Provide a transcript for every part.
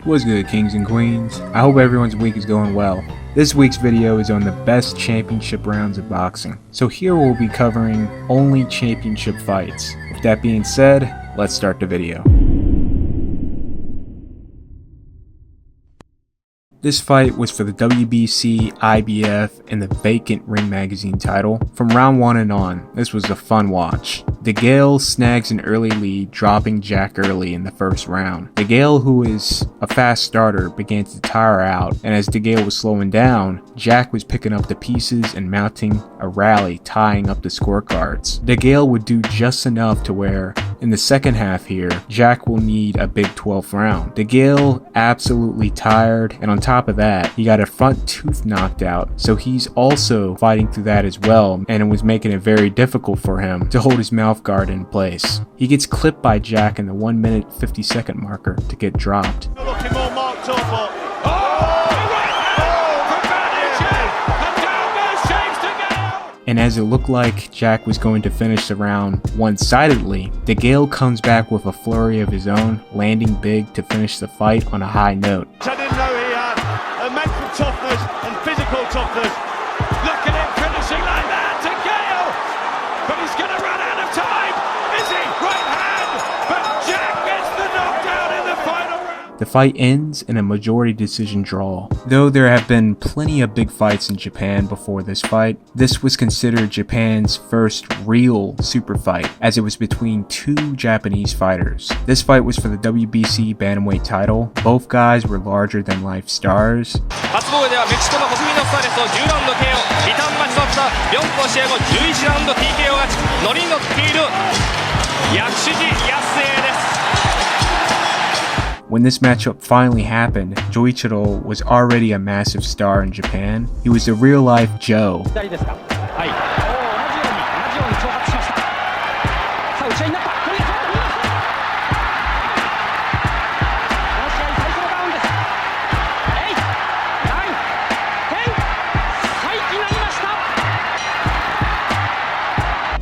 What's good, kings and queens? I hope everyone's week is going well. This week's video is on the best championship rounds of boxing. So here we'll be covering only championship fights. With that being said, let's start the video. This fight was for the WBC, IBF, and the vacant Ring Magazine title. From round 1 and on, this was a fun watch. Degale snags an early lead, dropping Jack early in the first round. Degale, who is a fast starter, began to tire out, and as Degale was slowing down, Jack was picking up the pieces and mounting a rally, tying up the scorecards. Degale would do just enough to where, in the second half here, Jack will need a big 12th round. Degale absolutely tired, and on top of that, he got a front tooth knocked out, so he's also fighting through that as well, and it was making it very difficult for him to hold his mouth guard in place. He gets clipped by Jack in the 1 minute 50 second marker to get dropped. Looking more marked up, and as it looked like Jack was going to finish the round one-sidedly, Degale comes back with a flurry of his own, landing big to finish the fight on a high note. I didn't know he had a mental toughness and physical toughness. Look at him finishing like that, Degale! But he's going to run out of time! Is he? Right hand! But Jack gets the knockdown in the final round! The fight ends in a majority decision draw. Though there have been plenty of big fights in Japan before this fight, this was considered Japan's first real super fight, as it was between two Japanese fighters. This fight was for the WBC bantamweight title. Both guys were larger than life stars. When this matchup finally happened, Joichiro was already a massive star in Japan. He was a real-life Joe.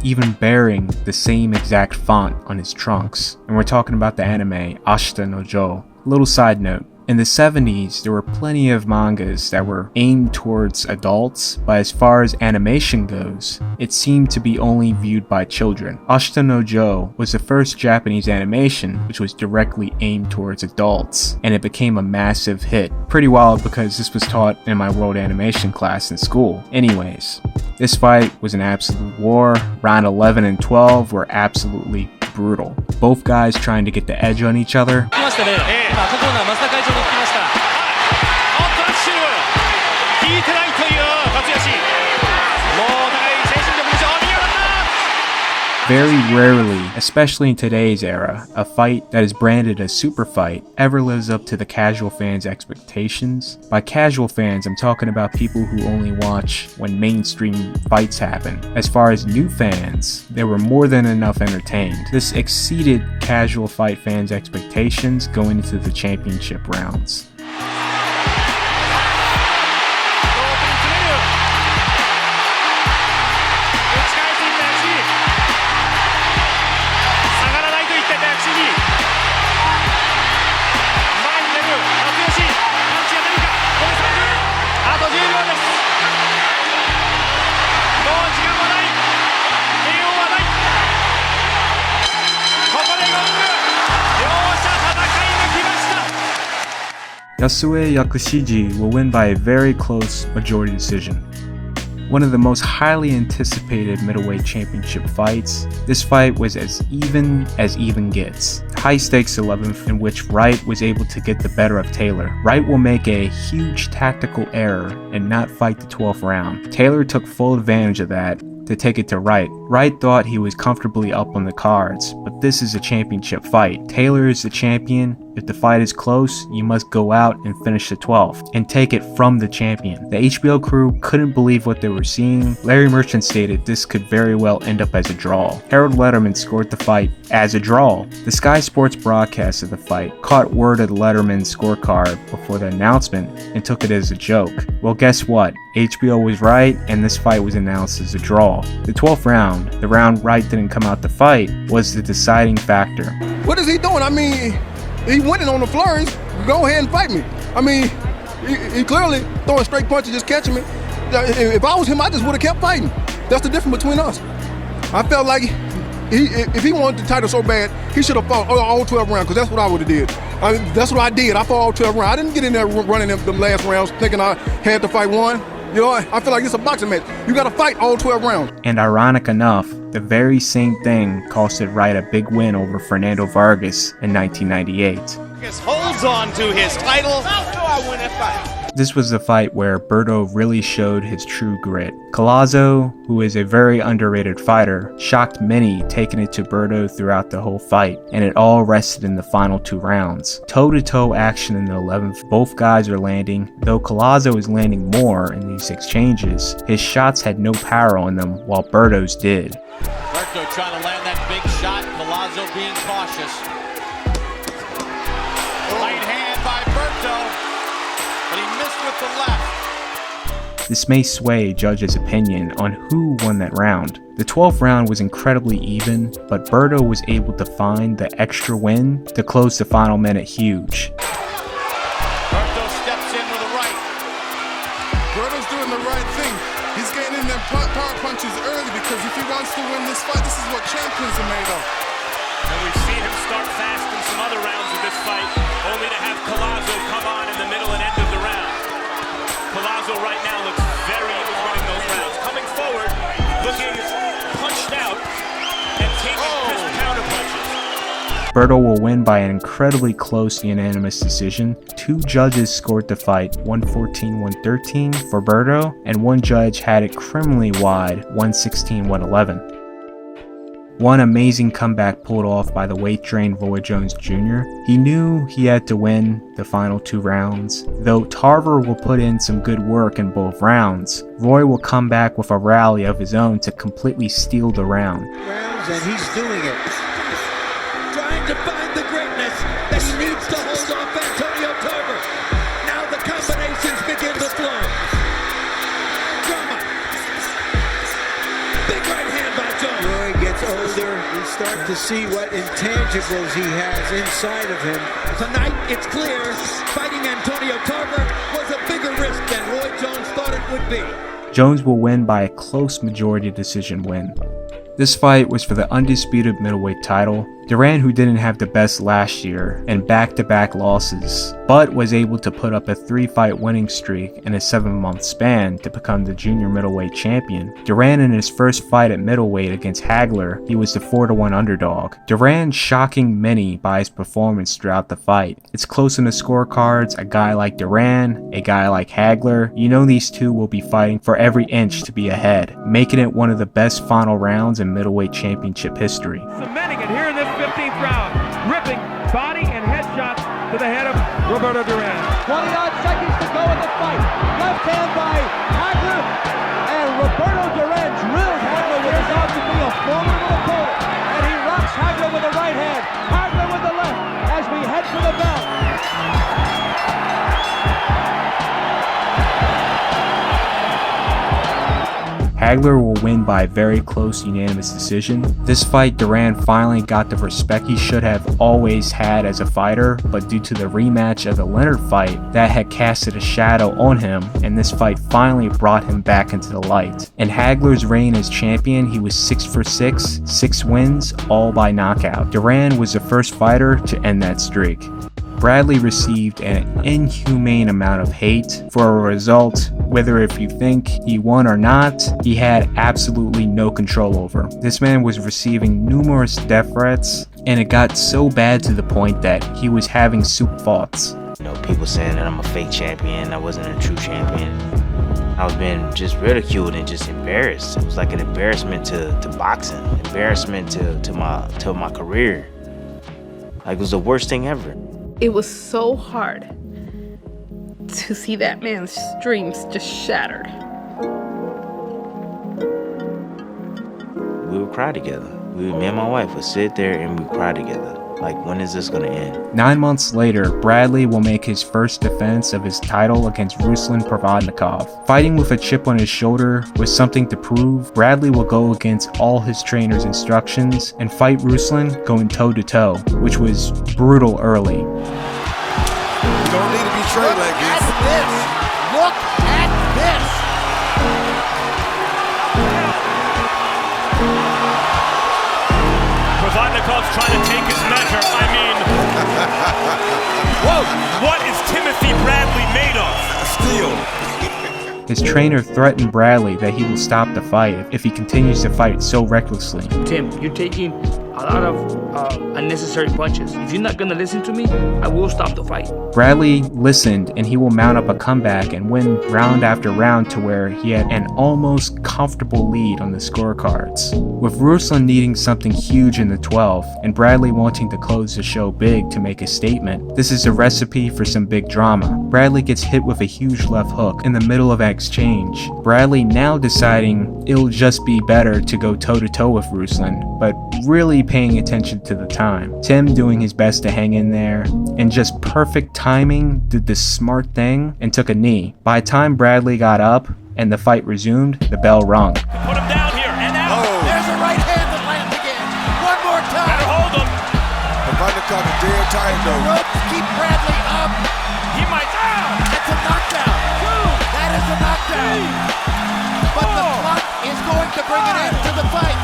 Even bearing the same exact font on his trunks. And we're talking about the anime Ashita no Joe. Little side note, in the 70s there were plenty of mangas that were aimed towards adults, but as far as animation goes, it seemed to be only viewed by children. Ashita no Joe was the first Japanese animation which was directly aimed towards adults, and it became a massive hit. Pretty wild because this was taught in my world animation class in school. Anyways, this fight was an absolute war. Round 11 and 12 were absolutely brutal. Both guys trying to get the edge on each other. Very rarely, especially in today's era, a fight that is branded a super fight ever lives up to the casual fans' expectations. By casual fans, I'm talking about people who only watch when mainstream fights happen. As far as new fans, they were more than enough entertained. This exceeded casual fight fans' expectations going into the championship rounds. Yasue Yakushiji will win by a very close majority decision. One of the most highly anticipated middleweight championship fights, this fight was as even gets. High stakes 11th in which Wright was able to get the better of Taylor. Wright will make a huge tactical error and not fight the 12th round. Taylor took full advantage of that to take it to Wright. Wright thought he was comfortably up on the cards, but this is a championship fight. Taylor is the champion. If the fight is close, you must go out and finish the 12th and take it from the champion. The HBO crew couldn't believe what they were seeing. Larry Merchant stated this could very well end up as a draw. Harold Letterman scored the fight as a draw. The Sky Sports broadcast of the fight caught word of Letterman's scorecard before the announcement and took it as a joke. Well, guess what? HBO was right, and this fight was announced as a draw. The 12th round, the round Wright didn't come out to fight, was the deciding factor. What is he doing? I mean, he winning on the flurries. go ahead and fight me. I mean, he clearly throwing straight punches, just catching me. If I was him, I just would have kept fighting. That's the difference between us. I felt like if he wanted the title so bad, he should have fought all 12 rounds, because that's what I would have did. That's what I did. I fought all 12 rounds. I didn't get in there running them last rounds thinking I had to fight one. You know, I feel like it's a boxing match. You got to fight all 12 rounds. And ironic enough, the very same thing costed Wright a big win over Fernando Vargas in 1998. Holds on to his title. How do I win that fight? This was the fight where Birdo really showed his true grit. Collazo, who is a very underrated fighter, shocked many, taking it to Birdo throughout the whole fight, and it all rested in the final 2 rounds. Toe-to-toe action in the 11th, both guys are landing. Though Collazo is landing more in these exchanges, his shots had no power on them, while Birdo's did. Birdo trying to land that big shot, Collazo being cautious. Right hand by Birdo. But he missed with the left. This may sway judges' opinion on who won that round. The 12th round was incredibly even, but Birdo was able to find the extra win to close the final minute huge. Birdo steps in with a right. Birdo's doing the right thing. He's getting in them power punches early, because if he wants to win this fight, this is what champions are made of. And we've seen him start fast in some other rounds of this fight, only to have Collazo come on in the middle and end of the round. Collazo right now looks very winning those rounds. Coming forward, looking punched out, and taking crisp counter punches. Birdo will win by an incredibly close unanimous decision. 2 judges scored the fight 114-113 for Birdo, and 1 judge had it criminally wide 116-111. One amazing comeback pulled off by the weight-trained Roy Jones Jr. He knew he had to win the final 2 rounds. Though Tarver will put in some good work in both rounds, Roy will come back with a rally of his own to completely steal the round. And he's doing it. Trying to find the greatness that he needs to hold off Antonio Tarver. Now the combinations begin to flow. Drama. Big right hand by Joji. Roy gets older. We start to see what intangibles he has inside of him. Tonight, it's clear, fighting Antonio Tarver was a bigger risk than Roy Jones thought it would be. Jones will win by a close majority decision win. This fight was for the undisputed middleweight title. Duran, who didn't have the best last year and back-to-back losses, but was able to put up a 3-fight winning streak in a 7-month span to become the junior middleweight champion. Duran, in his first fight at middleweight against Hagel, he was the 4-1 underdog. Duran shocking many by his performance throughout the fight. It's close in the scorecards. A guy like Duran, a guy like Hagel, you know these two will be fighting for every inch to be ahead, making it one of the best final rounds in middleweight championship history. Cementing it here in this 15th round, ripping body and head shots to the head of Roberto Duran. 20-odd seconds to go in the fight. Left hand by Hagel, and Roberto Duran drills Hagel what is out to be a formidable opponent. And he rocks Hagel with the right hand, Hagel with the left, as we head for the bell. Hagel will win by a very close unanimous decision. This fight, Duran finally got the respect he should have always had as a fighter, but due to the rematch of the Leonard fight, that had casted a shadow on him, and this fight finally brought him back into the light. In Hagler's reign as champion, he was 6 for 6, 6 wins, all by knockout. Duran was the first fighter to end that streak. Bradley received an inhumane amount of hate for a result, whether if you think he won or not, he had absolutely no control over. This man was receiving numerous death threats, and it got so bad to the point that he was having soup thoughts. You know, people saying that I'm a fake champion, I wasn't a true champion. I was being just ridiculed and just embarrassed. It was like an embarrassment to boxing, embarrassment to my career. Like, it was the worst thing ever. It was so hard to see that man's dreams just shattered. We would cry together. Me and my wife would sit there and we'd cry together. Like, when is this gonna end? 9 months later, Bradley will make his first defense of his title against Ruslan Provodnikov. Fighting with a chip on his shoulder with something to prove, Bradley will go against all his trainer's instructions and fight Ruslan going toe-to-toe, which was brutal early. straight like this. Look at this. Provodnikov's trying to take his measure. I mean, whoa, what is Timothy Bradley made of? Steel. His trainer threatened Bradley that he will stop the fight if he continues to fight so recklessly. Tim, you're taking a lot of unnecessary punches. If you're not gonna listen to me, I will stop the fight. Bradley listened, and he will mount up a comeback and win round after round to where he had an almost comfortable lead on the scorecards. With Ruslan needing something huge in the 12th, and Bradley wanting to close the show big to make a statement, this is a recipe for some big drama. Bradley gets hit with a huge left hook in the middle of an exchange. Bradley now deciding it'll just be better to go toe-to-toe with Ruslan, but really paying attention to the time. Tim doing his best to hang in there, and just perfect timing, did the smart thing and took a knee. By the time Bradley got up and the fight resumed, the bell rung. Put him down here and out. Oh. There's a right hand that lands again. One more time. Better hold him. Provodnikov is dead tired though. Ropes keep Bradley up. He might. It's a knockdown. That is a knockdown. But the clock is going to bring an end to the fight.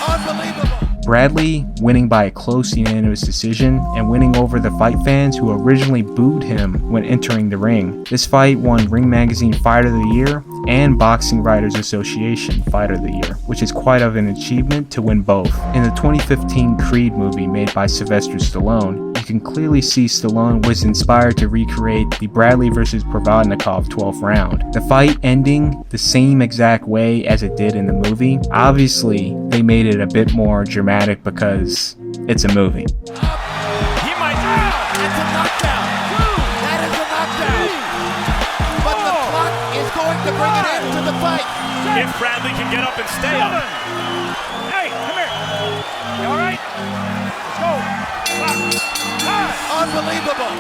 Unbelievable. Bradley winning by a close unanimous decision and winning over the fight fans who originally booed him when entering the ring. This fight won Ring Magazine Fighter of the Year and Boxing Writers Association Fighter of the Year, which is quite of an achievement to win both. In the 2015 Creed movie made by Sylvester Stallone, you can clearly see Stallone was inspired to recreate the Bradley vs. Provodnikov 12th round. The fight ending the same exact way as it did in the movie. Obviously, they made it a bit more dramatic because it's a movie. He might. It's a knockdown. That is a knockdown. But the clock is going to bring an end to the fight. If Bradley can get up and stay up. Hey, come here. You all right? Let's go. Unbelievable.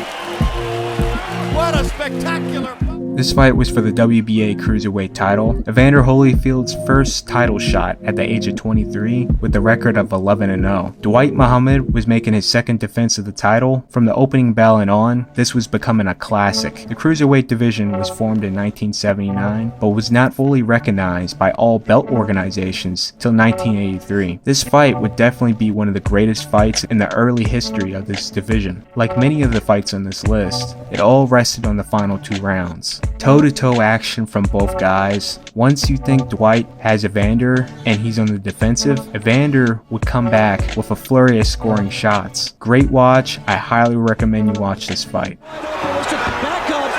What a spectacular. This fight was for the WBA Cruiserweight title, Evander Holyfield's first title shot at the age of 23 with a record of 11-0. Dwight Muhammad was making his second defense of the title. From the opening bell and on, this was becoming a classic. The Cruiserweight division was formed in 1979, but was not fully recognized by all belt organizations till 1983. This fight would definitely be one of the greatest fights in the early history of this division. Like many of the fights on this list, it all rested on the final 2 rounds. Toe-to-toe action from both guys. Once you think Dwight has Evander and he's on the defensive, Evander would come back with a flurry of scoring shots. Great watch. I highly recommend you watch this fight. Back up,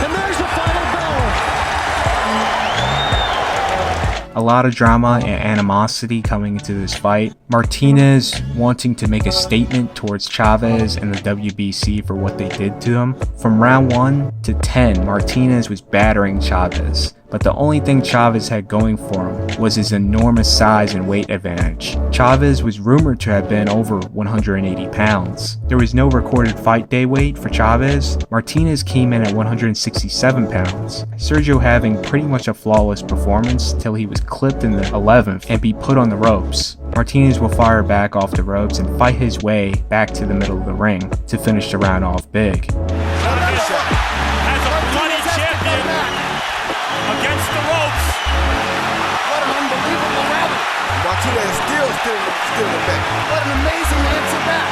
and there's the final bell. A lot of drama and animosity coming into this fight. Martinez wanting to make a statement towards Chavez and the WBC for what they did to him. From round 1 to 10, Martinez was battering Chavez. But the only thing Chavez had going for him was his enormous size and weight advantage. Chavez was rumored to have been over 180 pounds. There was no recorded fight day weight for Chavez. Martinez came in at 167 pounds. Sergio having pretty much a flawless performance till he was clipped in the 11th and be put on the ropes. Martinez will fire back off the ropes and fight his way back to the middle of the ring to finish the round off big. Against the ropes. What an unbelievable rally. Martinez still in the back. What an amazing answer back.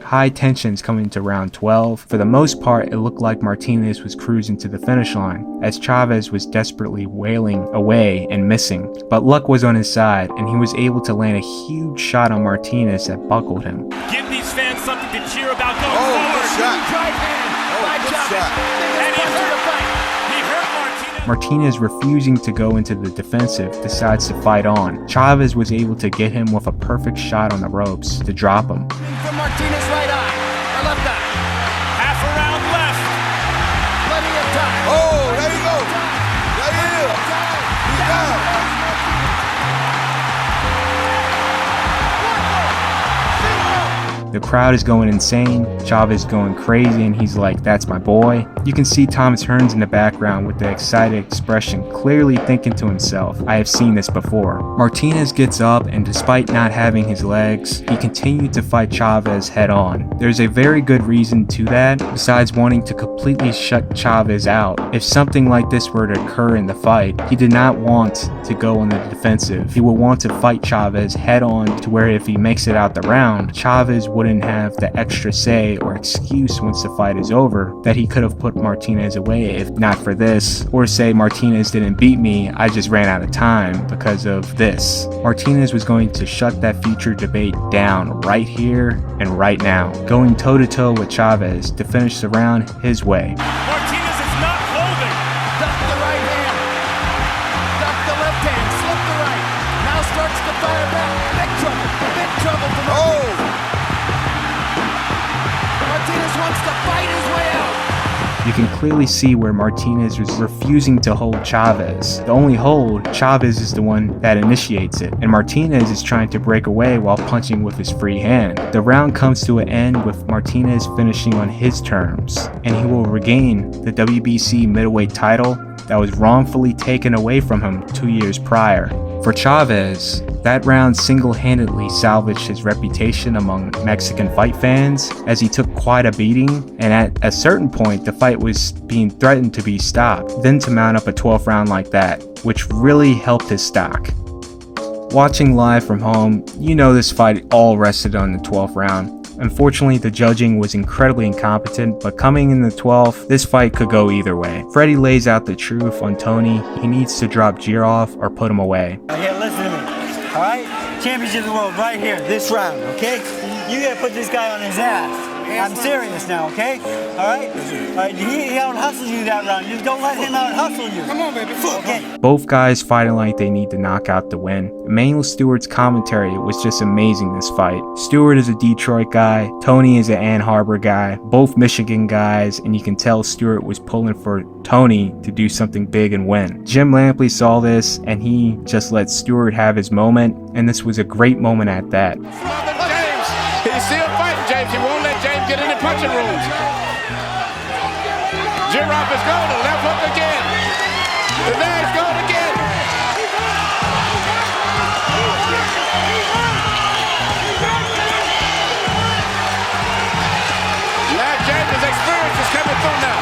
High tensions coming into round 12. For the most part, it looked like Martinez was cruising to the finish line, as Chavez was desperately wailing away and missing. But luck was on his side, and he was able to land a huge shot on Martinez that buckled him. Give these fans something to cheer about going Oh, forward. good shot. Right hand by good Chavez. shot. And he hurt Martinez, refusing to go into the defensive, decides to fight on. Chavez was able to get him with a perfect shot on the ropes to drop him. From Martinez right eye, or left eye. Half a round left. Plenty of time. Oh, there you go. There he is. He's down. The crowd is going insane. Chavez going crazy and he's like, "That's my boy." You can see Thomas Hearns in the background with the excited expression, clearly thinking to himself, "I have seen this before." Martinez gets up and despite not having his legs, he continued to fight Chavez head on. There's a very good reason to that, besides wanting to completely shut Chavez out. If something like this were to occur in the fight, he did not want to go on the defensive. He would want to fight Chavez head on to where if he makes it out the round, Chavez wouldn't have the extra say or excuse once the fight is over that he could have put Martinez away if not for this, or say Martinez didn't beat me, I just ran out of time because of this. Martinez was going to shut that future debate down right here and right now, going toe-to-toe with Chavez to finish the round his way. Martinez is not holding. Duck the right hand. Duck the left hand. Slip the right. Now starts to fire back. Big trouble. Big trouble for Martinez. Martinez wants to fight his way out. You can clearly see where Martinez was refusing to hold Chavez. The only hold, Chavez is the one that initiates it, and Martinez is trying to break away while punching with his free hand. The round comes to an end with Martinez finishing on his terms, and he will regain the WBC middleweight title that was wrongfully taken away from him 2 years prior. For Chavez, that round single-handedly salvaged his reputation among Mexican fight fans as he took quite a beating, and at a certain point the fight was being threatened to be stopped, then to mount up a 12th round like that, which really helped his stock. Watching live from home, you know this fight all rested on the 12th round. Unfortunately, the judging was incredibly incompetent, but coming in the 12th, this fight could go either way. Freddie lays out the truth on Tony. He needs to drop Jirov or put him away. Here, listen to me, all right? Championship of the world right here, this round, okay? You gotta put this guy on his ass. I'm serious now, okay? All right? He out-hustles you that round. Just don't let him out-hustle you. Come on, baby. Okay. Both guys fighting like they need to knock out the win. Emmanuel Stewart's commentary was just amazing this fight. Stewart is a Detroit guy. Tony is an Ann Arbor guy. Both Michigan guys, and you can tell Stewart was pulling for Tony to do something big and win. Jim Lampley saw this, and he just let Stewart have his moment, and this was a great moment at that. He's still fighting, James. He won't let James get in the punching rooms. Jirov is going to left hook again. The leg's going again. Now James' experience is coming through now.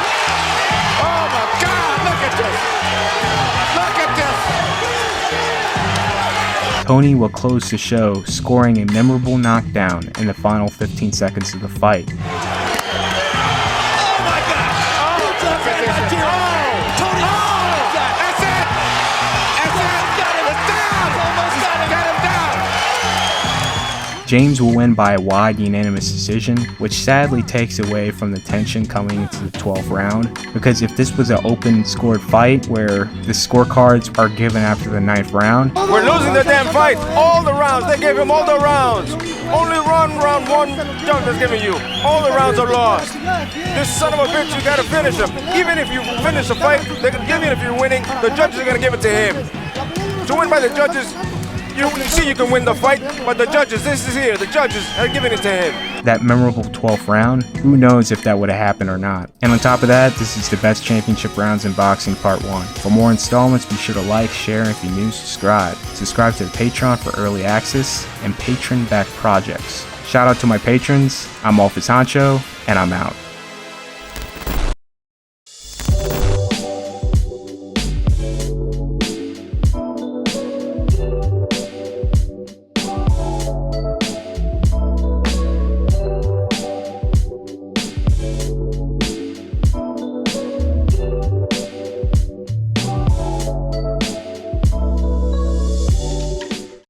Oh my God, look at this. Look at this. Tony will close the show, scoring a memorable knockdown in the final 15 seconds of the fight. Oh my God! Oh, that's it! That's it! Got him down! Almost got him down! James will win by a wide unanimous decision, which sadly takes away from the tension coming into the 12th round, because if this was an open scored fight where the scorecards are given after the 9th round, we're losing the damn fight. All the rounds, they gave him all the rounds. Only round one judge is giving you. All the rounds are lost. This son of a bitch, you gotta finish him. Even if you finish the fight, they're gonna give you. If you're winning, the judges are gonna give it to him. To win by the judges, you see you can win the fight, but the judges, this is here, the judges are giving it to him. That memorable 12th round, who knows if that would have happened or not. And on top of that, this is the best championship rounds in boxing part 1. For more installments, be sure to like, share, and if you're new, subscribe. Subscribe to the Patreon for early access and patron-backed projects. Shout out to my patrons. I'm Office Honcho, and I'm out.